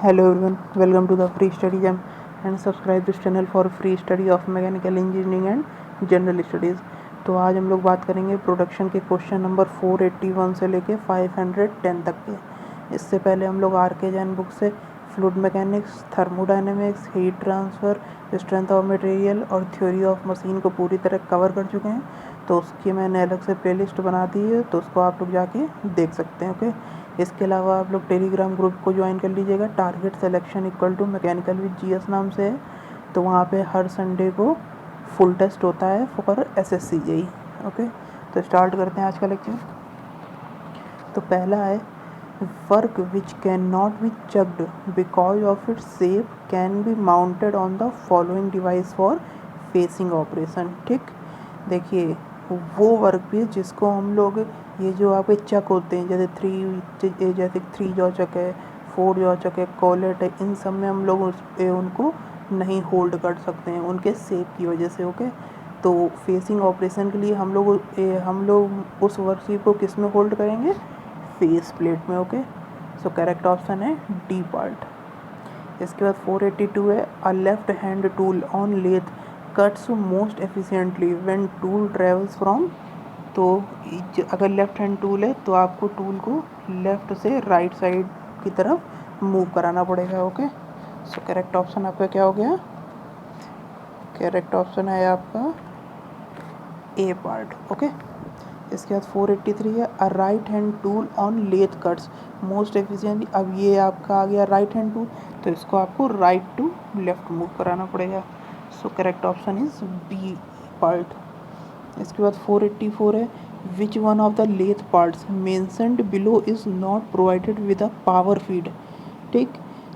Hello everyone, welcome to the Free Study Jam and subscribe this channel for free study of mechanical engineering and general studies। तो आज हम लोग बात करेंगे production के question number 481 से लेके 510 तक के। इससे पहले हम लोग आर के जैन बुक से fluid mechanics, thermodynamics, heat transfer, strength of material और थ्योरी ऑफ मशीन को पूरी तरह कवर कर चुके हैं। तो उसकी मैंने अलग से प्लेलिस्ट बना दी है, तो उसको आप लोग जाके देख सकते हैं। ओके, इसके अलावा आप लोग टेलीग्राम ग्रुप को ज्वाइन कर लीजिएगा। Target selection equal to mechanical with GS नाम से है। तो वहाँ पे हर संडे को फुल टेस्ट होता है फॉर एसएससी जेई। ओके, तो स्टार्ट करते हैं आज का लेक्चर। तो पहला है work which can not be chucked because of its shape can be mounted on the following device for facing operation. ठीक, देखिए वो वर्क पीस जिसको हम लोग ये जो आपके चक होते हैं जैसे थ्री जॉ चक है, फोर जॉ चक है, कॉलेट है, इन सब में हम लोग उनको नहीं होल्ड कर सकते हैं उनके शेप की वजह से। ओके, तो फेसिंग ऑपरेशन के लिए हम लोग उस वर्कशीट को किस में होल्ड करेंगे? फेस प्लेट में। ओके, सो करेक्ट ऑप्शन है डी पार्ट। इसके बाद 482 है a left hand tool on lathe cuts most efficiently when tool travels from. तो अगर लेफ्ट हैंड टूल है तो आपको टूल को लेफ्ट से राइट साइड की तरफ मूव कराना पड़ेगा। ओके, सो करेक्ट ऑप्शन आपका क्या हो गया? करेक्ट ऑप्शन है आपका ए पार्ट। ओके, इसके बाद 483 है a right hand tool on lathe cuts most efficiently. अब ये आपका आ गया राइट हैंड टूल, तो इसको आपको राइट टू लेफ्ट मूव कराना पड़ेगा। So correct option is B part. इसके बाद 484 है which one of the lathe parts mentioned below is not provided with a power feed. ठीक,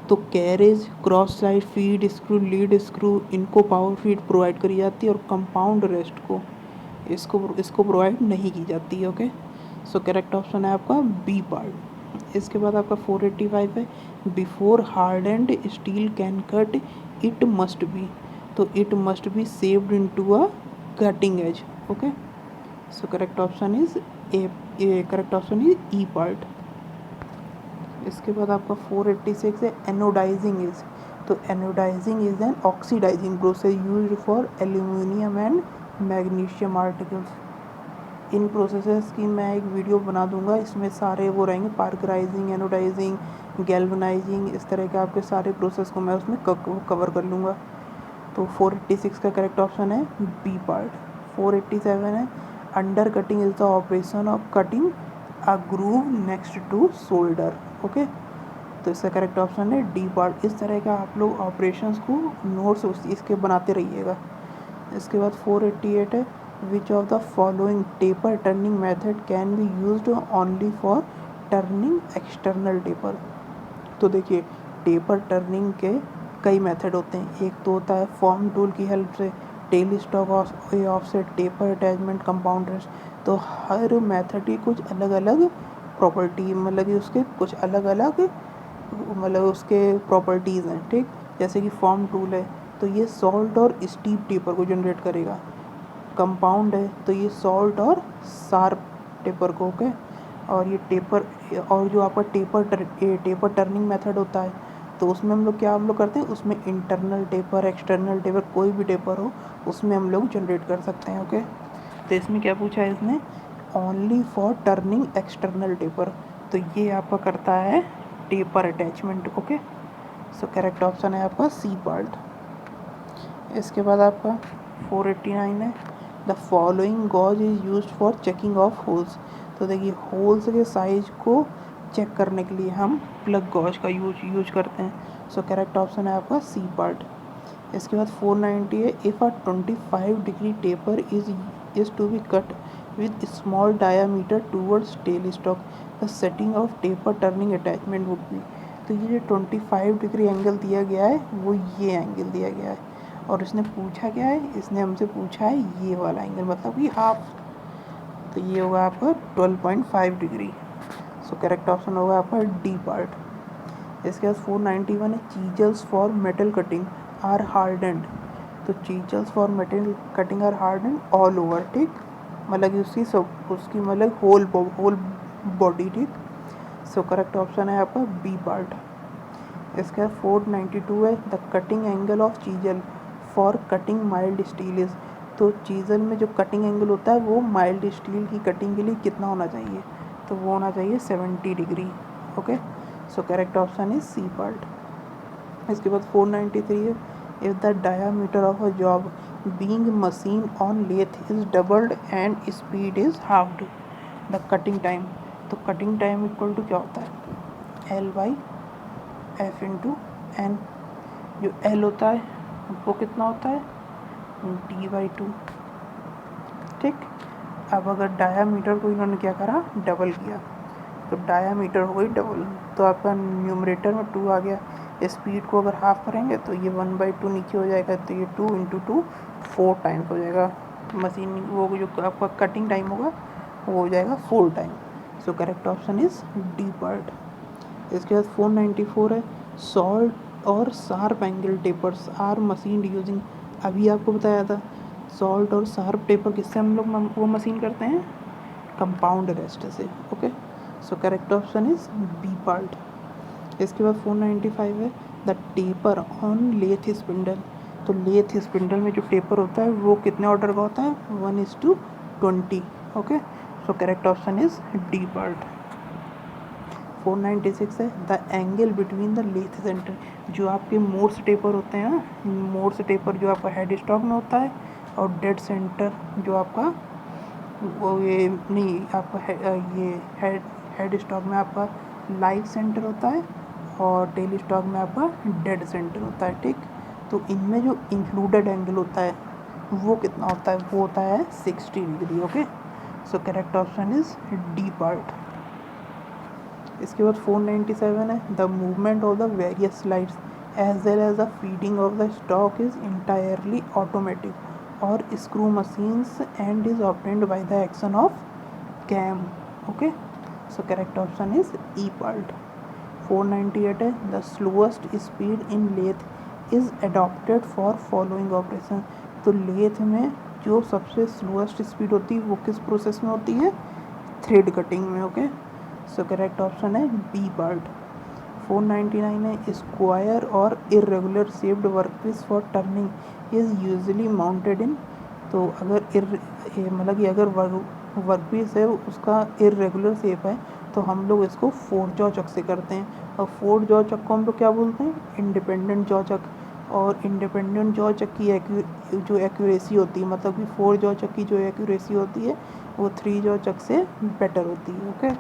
तो carriage, cross side feed screw, lead screw, इनको power feed provide करी जाती है और कंपाउंड रेस्ट को इसको प्रोवाइड नहीं की जाती है। ओके, सो करेक्ट ऑप्शन है आपका बी पार्ट। इसके बाद आपका 485 है before hardened steel can cut it must be. तो it must be saved into a cutting edge. Okay, so correct option is correct option is E part. इसके बाद आपका 486 है एनोडाइजिंग इज। तो anodizing is an oxidizing process used for aluminium and magnesium articles. इन processes की मैं एक video बना दूंगा, इसमें सारे वो रहेंगे पार्कराइजिंग, एनोडाइजिंग, गैल्वनाइजिंग, इस तरह के आपके सारे प्रोसेस को मैं उसमें कवर कर लूँगा। तो 486 का करेक्ट ऑप्शन है बी पार्ट। 487 है under cutting is the operation of cutting a groove next to shoulder. Okay, तो इसका करेक्ट ऑप्शन है डी पार्ट। इस तरह का आप लोग ऑपरेशंस को नोट्स इसके बनाते रहिएगा। इसके बाद 488 है which of the following taper turning method can be used only for turning external taper. तो देखिए टेपर टर्निंग के कई मेथड होते हैं। एक तो होता है फॉर्म टूल की हेल्प से, tell stock offset, taper attachment, compound rest. तो हर मेथड की कुछ अलग अलग प्रॉपर्टी, मतलब कि उसके कुछ अलग अलग मतलब उसके प्रॉपर्टीज़ हैं। ठीक, जैसे कि फॉर्म टूल है तो ये सॉल्ट और स्टीप टेपर को जनरेट करेगा। कंपाउंड है तो ये सॉल्ट और शार्प टेपर को। ओके, और ये टेपर और जो आपका टेपर टर्निंग मेथड होता है तो उसमें हम लोग करते हैं, उसमें इंटरनल टेपर, एक्सटर्नल टेपर, कोई भी टेपर हो उसमें हम लोग जनरेट कर सकते हैं। ओके, तो इसमें क्या पूछा है इसने? Only for turning external taper. तो ये आपका करता है taper attachment. Okay, so correct option है आपका सी पार्ट। इसके बाद आपका 489 है the following gauge is use for checking of holes. तो देखिए होल्स के साइज को चेक करने के लिए हम प्लग गॉज का यूज करते हैं। सो करेक्ट ऑप्शन है आपका सी पार्ट। इसके बाद 490 है if a 25 degree taper is to be cut with small diameter towards tail stock the setting of taper turning attachment would be. तो ये जो 25 डिग्री एंगल दिया गया है वो ये एंगल दिया गया है, और इसने पूछा क्या है? इसने हमसे पूछा है ये वाला एंगल, मतलब कि हाफ। तो ये होगा आपका 12.5 डिग्री। सो करेक्ट ऑप्शन होगा आपका डी पार्ट। इसके बाद 491 है chisels for metal cutting are hardened. तो chisels for metal cutting are hardened all over. ठीक, मतलब कि उसकी मतलब होल बॉडी। ठीक, सो करेक्ट ऑप्शन है आपका बी पार्ट। इसका 492 है the cutting angle of chisel for cutting mild steel is. तो चीजल में जो कटिंग एंगल होता है वो माइल्ड स्टील की कटिंग के लिए कितना होना चाहिए, तो वो होना चाहिए 70 degree. Okay, so correct option is C part. इसके बाद 493 है if the diameter of a job being machine on lathe is doubled and speed is halved the cutting time. तो कटिंग टाइम इक्वल टू क्या होता है, L by F into N. जो L होता है वो कितना होता है, d/2। ठीक, अब अगर डायामीटर को इन्होंने क्या करा, डबल किया, तो डायामीटर हो गई डबल, तो आपका न्यूमरेटर में 2 आ गया। स्पीड को अगर हाफ करेंगे तो ये 1/2 नीचे हो जाएगा, तो ये 2 × 2 4 टाइम्स हो जाएगा। मशीन वो जो आपका कटिंग टाइम होगा वो हो जाएगा 4 time. So correct option is D part. इसके बाद 494 है सॉल्ट और sharp angle tapers are machine using. अभी आपको बताया था सॉल्ट और शार्प टेपर किससे हम लोग वो मशीन करते हैं, कंपाउंड रेस्ट से। Okay, so correct option is B part. इसके बाद 495 है the taper on lathe spindle. तो लेथ स्पिंडल में जो टेपर होता है वो कितने ऑर्डर का होता है, 1:20। Okay, so correct option is D part. 496 है the angle between the lathe centre. जो आपके मोर्स टेपर होते हैं ना, मोर्स टेपर जो आपका हेड स्टॉक में होता है, और डेड सेंटर जो आपका वो ये नहीं आपका ये हेड स्टॉक में आपका लाइव सेंटर होता है, और टेल स्टॉक में आपका डेड सेंटर होता है। ठीक, तो इनमें जो इंक्लूडेड एंगल होता है वो कितना होता है, वो होता है 60 degree. Okay, so correct option is D part. इसके बाद 497 है the movement of the various slides as well as the feeding of the stock is entirely automatic और screw machines and is obtained by the action of cam. Okay, so correct option is E part. 498 है the slowest speed in lathe is adopted for following operation. तो lathe में जो सबसे slowest speed होती है वो किस प्रोसेस में होती है, थ्रेड कटिंग में। ओके, सो करेक्ट ऑप्शन है बी पार्ट। 499 है स्क्वायर और irregular shaped workpiece for turning is usually mounted in. तो अगर मतलब कि अगर वर्कपीस है उसका इरेगुलर शेप है तो हम लोग इसको 4 जॉ चक से करते हैं, और 4 जॉ चक को हम लोग क्या बोलते हैं, इंडिपेंडेंट जॉ चक। और इंडिपेंडेंट जॉ चक की जो एक्यूरेसी होती है, मतलब कि 4 जॉ चक की जो एक्यूरेसी होती है वो 3 जॉ चक से बेटर होती है। ओके,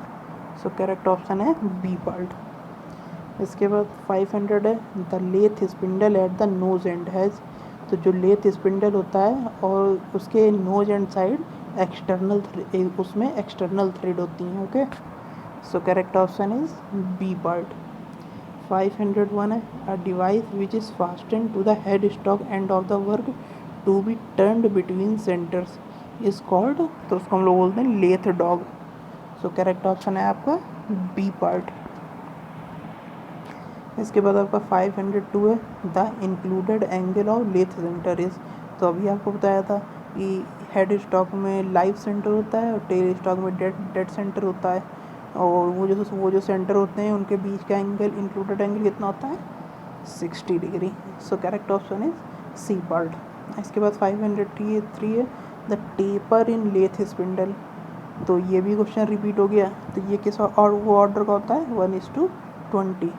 सो करेक्ट ऑप्शन है बी पार्ट। इसके बाद 500 है the lathe spindle at the nose end has. तो जो लेथ स्पिंडल होता है और उसके नोज एंड साइड एक्सटर्नल उसमें एक्सटर्नल थ्रेड होती हैं। Okay, so correct option is B part. 501 है a device which is fasten to the head stock end of the work to be turned between centres is called. तो उसको हम लोग बोलते हैं lathe dog. So correct option है आपका B part. इसके बाद आपका 502 है the included angle of lathe centre is. तो अभी आपको बताया था कि हेड स्टॉक में लाइव सेंटर होता है और टेल स्टॉक में डेड सेंटर होता है, और वो जो सेंटर होते हैं उनके बीच का एंगल इंक्लूडेड एंगल कितना होता है, 60 degree. So correct option is C part. इसके बाद 503 है the taper in lathe spindle. तो ये भी क्वेश्चन रिपीट हो गया, तो ये किस और वो ऑर्डर का होता है, 1:20।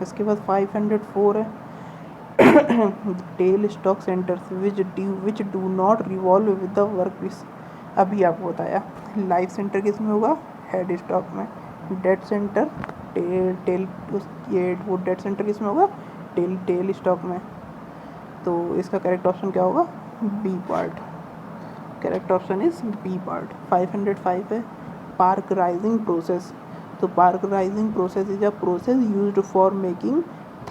इसके बाद 504 है tail stock centres which do not revolve with the work piece. अभी आपको बताया लाइव सेंटर किस में होगा, हेड स्टॉक में। डेड सेंटर टेल ये वो डेड सेंटर किस में होगा, टेल स्टॉक में। तो इसका करेक्ट ऑप्शन क्या होगा, B part. Correct option is B part. 505 है पार्कराइजिंग प्रोसेस। तो parkerizing process is a process used for making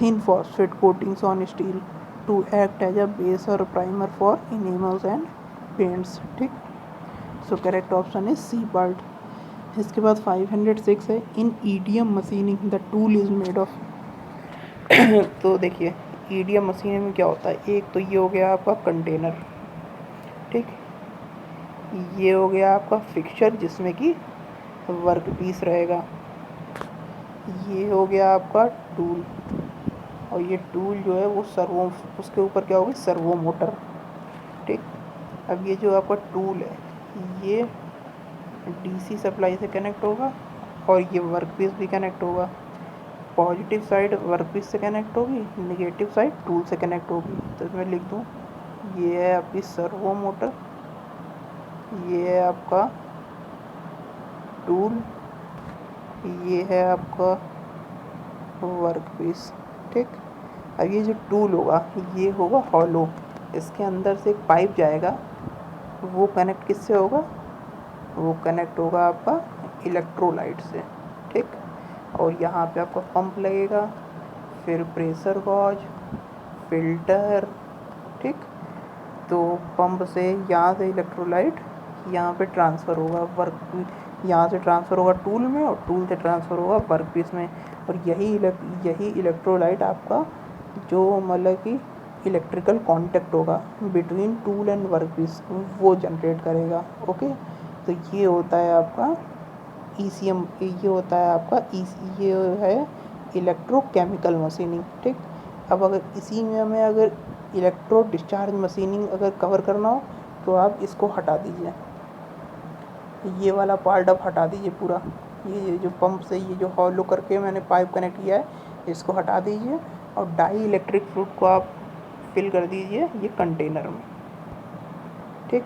thin phosphate coatings on steel to act as a base और primer for enamels and paints. ठीक, so correct option is C part. इसके बाद 506 है in EDM machining the tool is made of. तो देखिए EDM machining में क्या होता है, एक तो ये हो गया आपका कंटेनर, ठीक, ये हो गया आपका फिक्सचर जिसमें कि वर्क पीस रहेगा, ये हो गया आपका टूल, और ये टूल जो है वो सर्वो, उसके ऊपर क्या होगी, सर्वो मोटर। ठीक, अब ये जो आपका टूल है ये डीसी सप्लाई से कनेक्ट होगा और ये वर्कपीस भी कनेक्ट होगा। पॉजिटिव साइड वर्कपीस से कनेक्ट होगी, नेगेटिव साइड टूल से कनेक्ट होगी। तो इसमें लिख दूँ, ये है आपकी सर्वो मोटर, ये है आपका टूल, ये है आपका वर्कपीस। ठीक, अब ये जो टूल होगा ये होगा हॉलो, इसके अंदर से एक पाइप जाएगा, वो कनेक्ट किससे होगा, वो कनेक्ट होगा आपका इलेक्ट्रोलाइट से। ठीक, और यहाँ पे आपका पंप लगेगा, फिर प्रेशर गॉज, फिल्टर। ठीक, तो पंप से यहाँ से इलेक्ट्रोलाइट यहाँ पे ट्रांसफ़र होगा, यहाँ से ट्रांसफ़र होगा टूल में और टूल से ट्रांसफ़र होगा वर्कपीस में। और यही इलेक्ट्रोलाइट आपका जो मतलब कि इलेक्ट्रिकल कांटेक्ट होगा बिटवीन टूल एंड वर्कपीस वो जनरेट करेगा। ओके, तो ये होता है आपका ECM, ये होता है आपका ये है इलेक्ट्रोकेमिकल मशीनिंग। ठीक, अब अगर इसी में हमें अगर इलेक्ट्रो डिस्चार्ज मशीनिंग अगर कवर करना हो तो आप इसको हटा दीजिए, ये वाला पार्ट अब हटा दीजिए पूरा। ये जो पंप से ये जो हॉलो करके मैंने पाइप कनेक्ट किया है इसको हटा दीजिए और डाई इलेक्ट्रिक फ्लूइड को आप फिल कर दीजिए ये कंटेनर में। ठीक,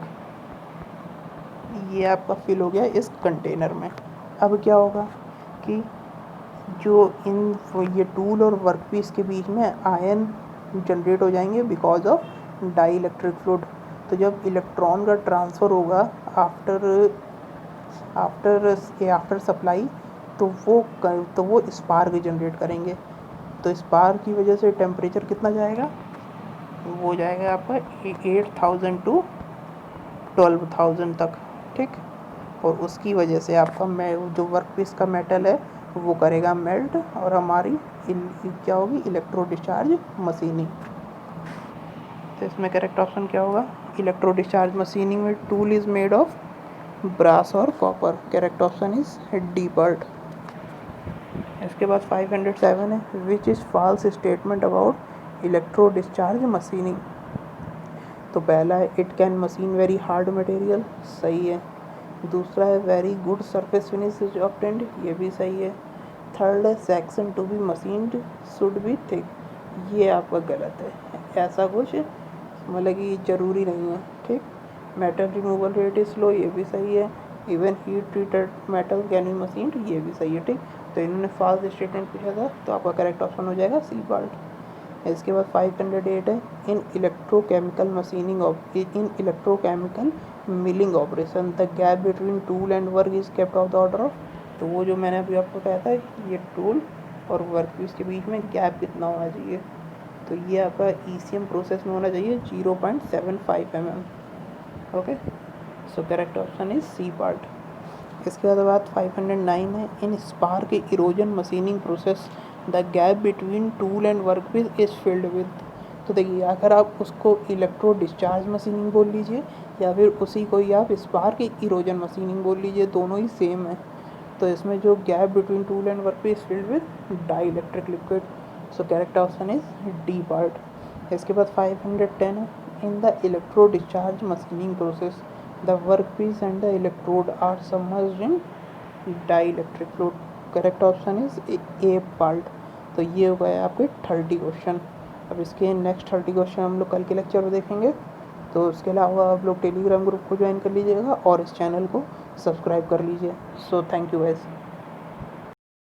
ये आपका फिल हो गया इस कंटेनर में। अब क्या होगा कि जो ये टूल और वर्कपीस के बीच में आयन जनरेट हो जाएंगे because of dielectric fluid. तो जब इलेक्ट्रॉन का ट्रांसफ़र होगा आफ्टर सप्लाई तो वो स्पार्क जनरेट करेंगे। तो स्पार्क की वजह से टेम्परेचर कितना जाएगा, वो जाएगा आपका 8000 टू 12000 तक। ठीक, और उसकी वजह से आपका जो वर्कपीस का मेटल है वो करेगा मेल्ट और हमारी क्या होगी, इलेक्ट्रो डिस्चार्ज मशीनिंग। तो इसमें करेक्ट ऑप्शन क्या होगा, इलेक्ट्रो डिस्चार्ज मशीनिंग में tool is made of brass और copper. Correct option is D part. इसके बाद 507 है, which is false statement about electro discharge machining. तो पहला है it can machine very hard material, सही है। दूसरा है very good surface finish is obtained, ये भी सही है। थर्ड है section to be machined should be thick, ये आपका गलत है, ऐसा कुछ मतलब कि ज़रूरी नहीं है। ठीक, metal removal rate is slow, ये भी सही है। Even heat treated metal can be machined, ये भी सही है। ठीक, तो इन्होंने फॉल्स स्टेटमेंट पूछा था तो आपका करेक्ट ऑप्शन हो जाएगा सी पार्ट। इसके बाद 508 है, in electrochemical machining in electrochemical milling operation the gap between tool and work is kept of the order of. तो वो जो मैंने अभी आपको कहा था ये टूल और वर्कपीस के बीच में गैप कितना होना चाहिए, तो ये आपका ECM प्रोसेस में होना चाहिए 0.75 mm। Okay, so correct option is C part. इसके बाद 509 है, in spark erosion machining process the gap between tool and workpiece is filled with. तो देखिए, अगर आप उसको इलेक्ट्रो डिस्चार्ज मशीनिंग बोल लीजिए या फिर उसी को ही आप स्पार्क इरोजन मशीनिंग बोल लीजिए, दोनों ही सेम है। तो इसमें जो gap between tool and workpiece filled with dielectric liquid, so correct option is D part. इसके बाद 510 है, in the electro discharge machining process the workpiece and the electrode are submerged in dielectric fluid. Correct option is A part. तो ये हो गए आपके 30 question. अब इसके नेक्स्ट 30 क्वेश्चन हम लोग कल के लेक्चर में देखेंगे। तो उसके अलावा आप लोग टेलीग्राम ग्रुप को ज्वाइन कर लीजिएगा और इस चैनल को सब्सक्राइब कर लीजिए। So thank you guys.